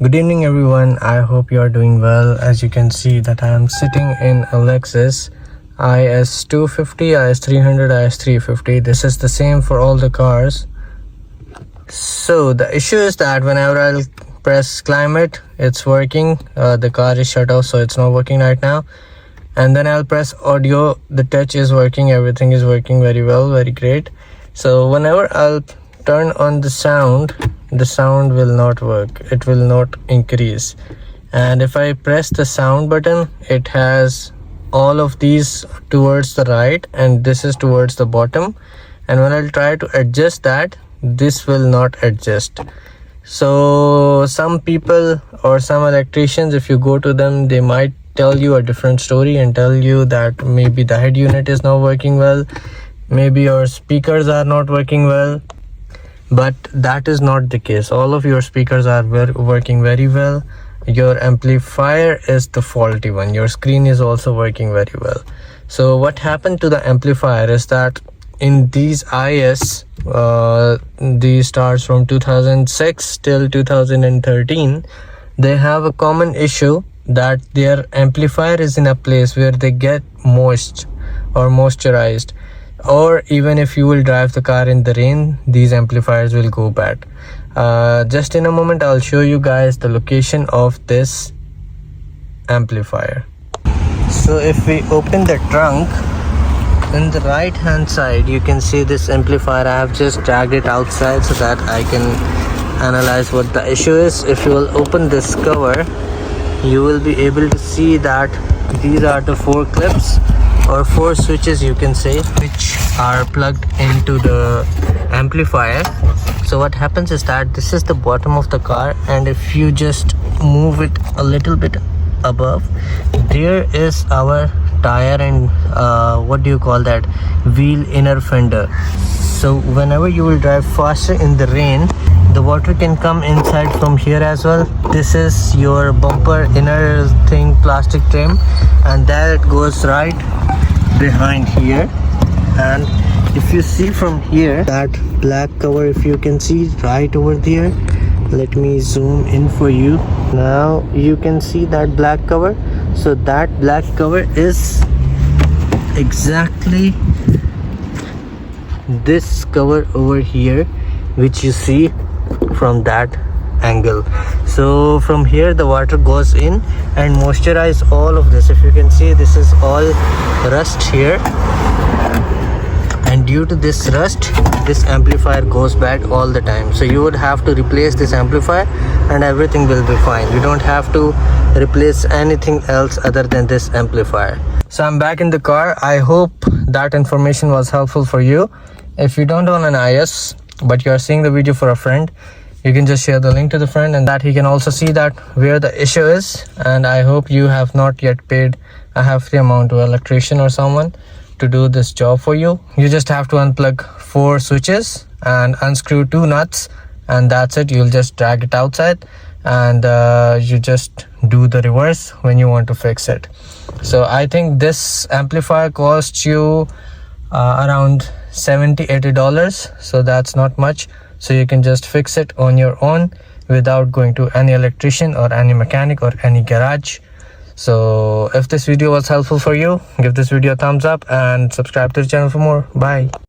Good evening everyone, I hope you are doing well. As you can see that I am sitting in a Lexus IS250, IS300, IS350. This is the same for all the cars. So the issue is that whenever I'll press climate, it's working. The car is shut off, so it's not working right now. And then I'll press audio, the touch is working, everything is working very well, very great. So whenever I'll turn on the sound will not work, it will not increase. And if I press the sound button, it has all of these towards the right and this is towards the bottom. And when I'll try to adjust that, this will not adjust. So some people or some electricians, if you go to them, they might tell you a different story and tell you that maybe the head unit is not working well, maybe your speakers are not working well. But that is not the case. All of your speakers are working very well. Your amplifier is the faulty one. Your screen is also working very well. So what happened to the amplifier is that in these IS, these starts from 2006 till 2013, they have a common issue that their amplifier is in a place where they get moist or moisturized. Or even if you will drive the car in the rain, these amplifiers will go bad. Just in a moment I'll show you guys the location of this amplifier. So if we open the trunk, in the right hand side you can see this amplifier. I have just dragged it outside so that I can analyze what the issue is. If you will open this cover, you will be able to see that these are the 4 clips or 4 switches, you can say, which are plugged into the amplifier. So what happens is that this is the bottom of the car, and if you just move it a little bit above, there is our tire and what do you call that, wheel inner fender. So whenever you will drive faster in the rain, the water can come inside from here as well. This is your bumper inner thing, plastic trim, and there it goes right behind here. And if you see from here, that black cover, if you can see right over there, let me zoom in for you. Now you can see that black cover. So that black cover is exactly this cover over here, which you see from that angle. So from here the water goes in and moisturize all of this. If you can see, this is all rust here, and due to this rust, this amplifier goes bad all the time. So you would have to replace this amplifier and everything will be fine. You don't have to replace anything else other than this amplifier. So I'm back in the car. I hope that information was helpful for you. If you don't own an IS but you are seeing the video for a friend, you can just share the link to the friend, and that he can also see that where the issue is. And I hope you have not yet paid a hefty amount to an electrician or someone to do this job for you. You just have to unplug 4 switches and unscrew 2 nuts, and that's it. You'll just drag it outside and you just do the reverse when you want to fix it. So I think this amplifier costs you around $70-80, so that's not much. So you can just fix it on your own without going to any electrician or any mechanic or any garage. So if this video was helpful for you, give this video a thumbs up and subscribe to the channel for more. Bye.